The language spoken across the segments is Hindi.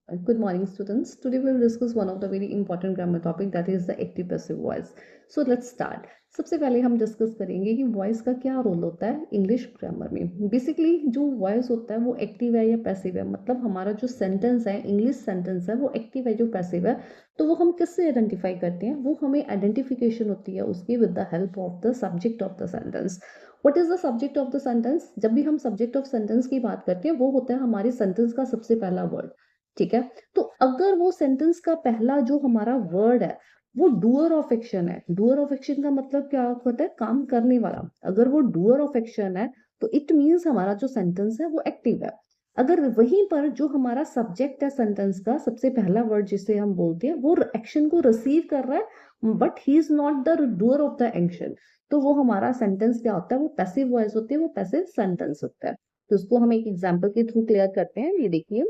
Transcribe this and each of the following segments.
Good morning, students. Today we'll discuss one of the very important grammar topic, that is the active passive voice. So let's start. सबसे पहले हम डिस्कस करेंगे कि वॉइस का क्या रोल होता है इंग्लिश ग्रामर में। बेसिकली जो वॉइस होता है वो एक्टिव है या पैसिव है, मतलब हमारा जो सेंटेंस है, इंग्लिश सेंटेंस है, वो एक्टिव है जो पैसिव है। तो वो हम किससे आइडेंटिफाई करते हैं? वो हमें आइडेंटिफिकेशन होती है उसकी with the help of the subject of the sentence. What is the subject of the sentence? जब भी हम सब्जेक्ट ऑफ सेंटेंस की बात करते हैं वो होता है हमारी सेंटेंस का सबसे पहला वर्ड। ठीक है, तो अगर वो सेंटेंस का पहला जो हमारा वर्ड है वो डूअर ऑफ एक्शन है। डूअर ऑफ एक्शन का मतलब क्या होता है? काम करने वाला। अगर वो डूअर ऑफ एक्शन है तो इट मींस हमारा जो सेंटेंस है वो एक्टिव है। अगर वहीं पर जो हमारा सब्जेक्ट है सेंटेंस का सबसे पहला वर्ड जिसे हम बोलते हैं वो एक्शन को रिसीव कर रहा है but he is not the doer of the action, तो वो हमारा सेंटेंस क्या होता है? वो पैसिव वॉइस होती है, वो पैसिव सेंटेंस होता है। तो उसको हम एक एग्जाम्पल के थ्रू क्लियर करते हैं। ये देखिए,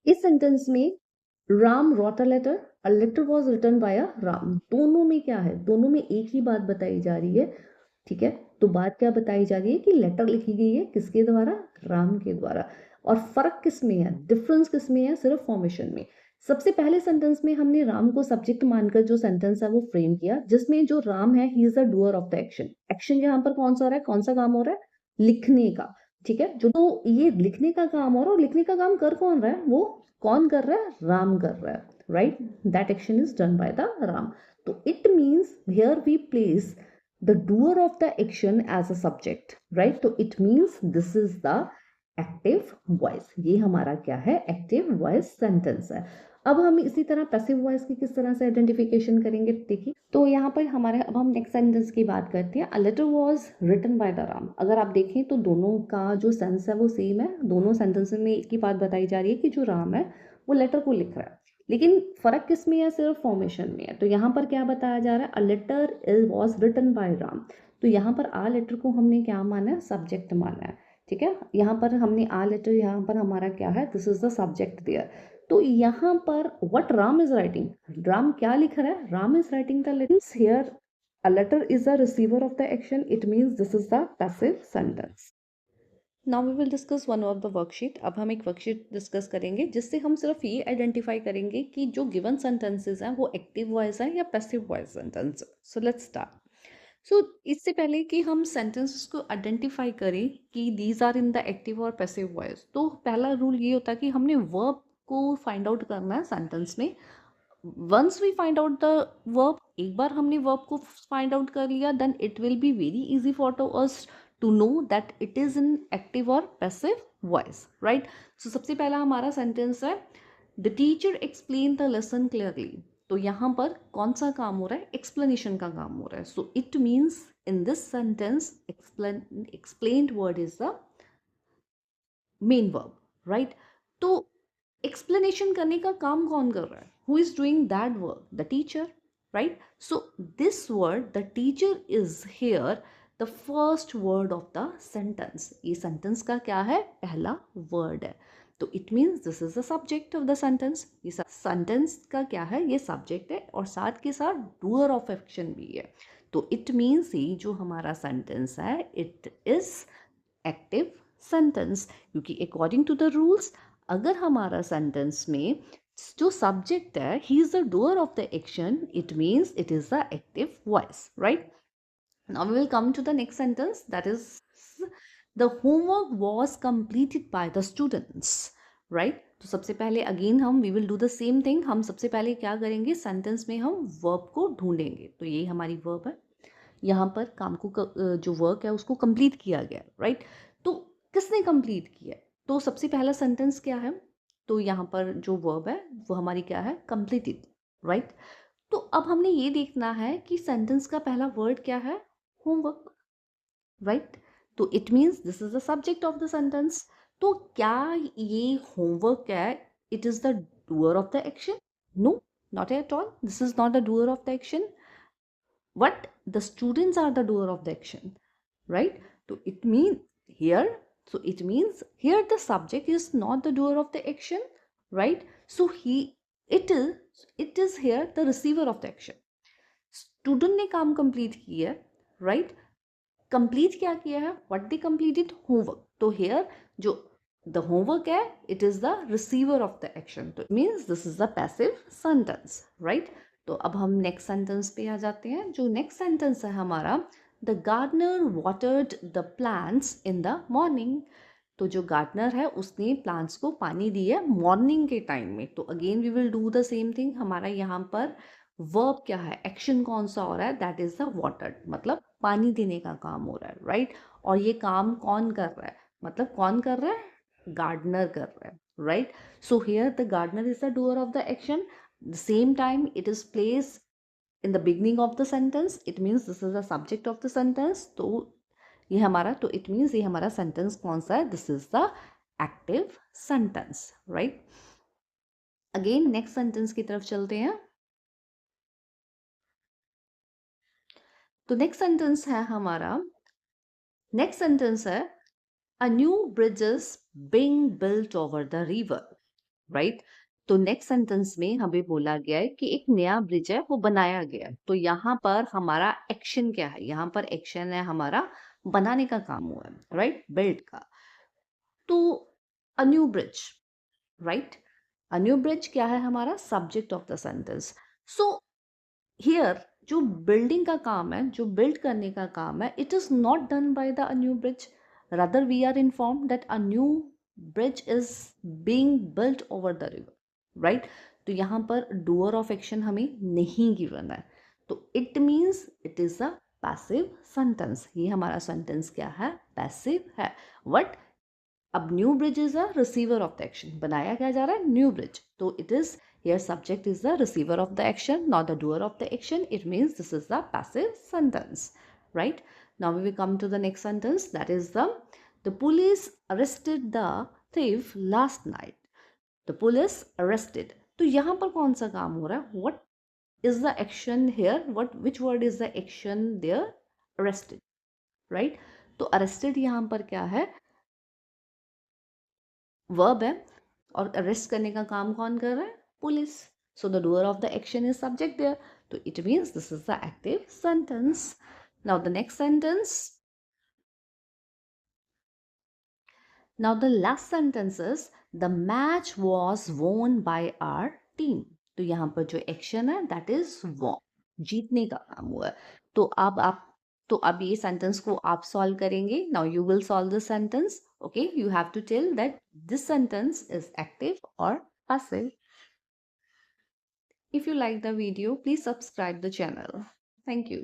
इस सेंटेंस में Ram wrote a letter was written by a Ram. दोनों में क्या है? दोनों में एक ही बात बताई जा रही है। ठीक है, तो बात क्या बताई जा रही है कि लेटर लिखी गई है किसके द्वारा? राम के द्वारा। और फर्क किस में है, डिफरेंस किस में है? सिर्फ फॉर्मेशन में। सबसे पहले सेंटेंस में हमने राम को सब्जेक्ट मानकर जो सेंटेंस है वो फ्रेम किया, जिसमें जो राम है ही is the doer of the action. Action यहाँ पर कौन सा हो रहा है? कौन सा काम हो रहा है? लिखने का। ठीक है, जो तो ये लिखने का काम हो रहा है, और लिखने का काम कर कौन रहा है? वो कौन कर रहा है? राम कर रहा है, right? That action is done by the Ram. तो it means here we place the doer of the action as a subject, right? तो it means this is the active voice। ये हमारा क्या है? active voice sentence है। अब हम इसी तरह पैसिव वॉइस की किस तरह से आइडेंटिफिकेशन करेंगे, देखिए। तो यहाँ पर हमारे, अब हम नेक्स्ट सेंटेंस की बात करते हैं। A letter was written by the Ram. अगर आप देखें तो दोनों का जो सेंस है वो सेम है। दोनों सेंटेंस में एक ही बात बताई जा रही है कि जो राम है वो लेटर को लिख रहा है, लेकिन फर्क किस में है? सिर्फ फॉर्मेशन में है। तो यहाँ पर क्या बताया जा रहा है? A letter is was written by Ram. तो यहाँ पर आ लेटर को हमने क्या माना है? सब्जेक्ट माना है। ठीक है, यहाँ पर हमने आ लेटर, यहाँ पर हमारा क्या है? This is the subject there. तो यहाँ पर what Ram is writing, Ram क्या लिख रहा है? Ram is writing the letters here. A letter is the receiver of the action, it means this is the passive sentence. Now we will discuss one of the worksheet. अब हम एक वर्कशीट डिस्कस करेंगे जिससे हम सिर्फ ये आइडेंटिफाई करेंगे कि जो गिवन सेंटेंसेस हैं वो एक्टिव वॉइस है या passive voice sentence. So let's start. So इससे पहले कि हम सेंटेंसेस को आइडेंटिफाई करें कि these are in the active और पैसिव वॉइस, तो पहला रूल ये होता है कि हमने वर्ब को फाइंड आउट करना है सेंटेंस में। Once we find out the verb, एक बार हमने वर्ब को फाइंड आउट कर लिया, then it will be very easy for to us to know that it is in active और पैसिव वॉइस, राइट? सो सबसे पहला हमारा सेंटेंस है the teacher explain the lesson clearly. तो यहाँ पर कौन सा काम हो रहा है? एक्सप्लेनेशन का काम हो रहा है। So it means in this sentence explained word is the main verb, right? तो एक्सप्लेनेशन करने का काम कौन कर रहा है? Who is doing that work? The teacher, right? So this word the teacher is here the first word of the sentence. ये सेंटेंस का क्या है? पहला वर्ड है। तो it means this is the subject of the sentence. ये सेंटेंस का क्या है? ये सब्जेक्ट है और साथ के साथ डूअर ऑफ एक्शन भी है। तो इट मीन्स ये जो हमारा सेंटेंस है इट इज एक्टिव सेंटेंस, क्योंकि अकॉर्डिंग टू द रूल्स अगर हमारा सेंटेंस में जो सब्जेक्ट है ही is the doer of the action, it means it is the active voice, right? Now we will come to the next sentence, that is the homework was completed by the students, right? तो सबसे पहले अगेन हम we will do the same thing. हम सबसे पहले क्या करेंगे? सेंटेंस में हम वर्ब को ढूंढेंगे। तो ये हमारी वर्ब है, यहाँ पर काम को जो वर्क है उसको कंप्लीट किया गया, राइट? तो किसने कंप्लीट किया? तो सबसे पहला सेंटेंस क्या है? तो यहाँ पर जो वर्ब है वो हमारी क्या है? Completed, right? तो अब हमने ये देखना है कि सेंटेंस का पहला वर्ड क्या है? Homework, right? तो it means this is the subject of the sentence. तो क्या ये होमवर्क है it is the doer of the action? No, not at all, this is not the doer of the action, but the students are the doer of the action, right? So it means here, so it means here the subject is not the doer of the action, right? So it is here the receiver of the action। Student ने काम कंप्लीट किया है, राइट? कंप्लीट क्या किया है? What they completed? होमवर्क। तो हेयर जो The homework है, it is the receiver of the action. तो it means this is the passive sentence, right? तो अब हम next sentence पे आ जाते हैं. जो next sentence है हमारा, the gardener watered the plants in the morning. तो जो गार्डनर है उसने प्लांट्स को पानी दिया मॉर्निंग के टाइम में. तो again we will do the same thing. हमारा यहाँ पर वर्ब क्या है, एक्शन कौन सा हो रहा है, दैट इज द वाटर्ड, मतलब पानी देने का काम हो रहा है, राइट? और ये काम कौन कर रहा है, मतलब कौन कर रहा है, गार्डनर कर रहा है, right? So here the gardener is the doer of the action. The same time it is place in the beginning of the sentence, it means this is the subject of the sentence. तो ये हमारा, तो it means ये हमारा sentence कौन सा है, this is the active sentence, right? Again next sentence की तरफ चलते हैं. तो next sentence है हमारा, next sentence है a new bridge is being built over the river, right? तो नेक्स्ट सेंटेंस में हमें बोला गया है कि एक नया ब्रिज है वो बनाया गया है. तो यहाँ पर हमारा एक्शन क्या है, यहाँ पर एक्शन है हमारा बनाने का काम हुआ है, राइट, बिल्ड का. तो a new bridge, right, a new bridge क्या है हमारा subject of the sentence. So here जो बिल्डिंग का काम है, जो बिल्ड करने का काम है, it is not done by the new bridge. rather we are informed that a new bridge is being built over the river, right? तो यहाँ पर doer of action हमें नहीं given है. तो it means it is a passive sentence. ये हमारा sentence क्या है, passive है. What? अब new bridge is a receiver of the action, बनाया क्या जा रहा है, न्यू ब्रिज. तो it is here subject is the receiver of the action, not the doer of the action. It means this is the passive sentence, right? Now we will come to the next sentence, that is the police arrested the thief last night. The police arrested, तो यहाँ पर कौन सा काम हो रहा है, what is the action here, what which word is the action there, arrested, right? तो अरेस्टेड यहाँ पर क्या है, वर्ब है, और अरेस्ट करने का काम कौन कर रहा है, police. So the doer of the action is subject there. तो it means this is the active sentence. Now the next sentence, now the last sentence is the match was won by our team. तो यहाँ पर जो एक्शन है दैट इज वॉन, जीतने का काम हुआ है. तो अब आप, तो अब ये सेंटेंस को आप सॉल्व करेंगे. Now you will solve this sentence. Okay, you have to tell that this sentence is active और passive. If you like the video, please subscribe the channel. Thank you.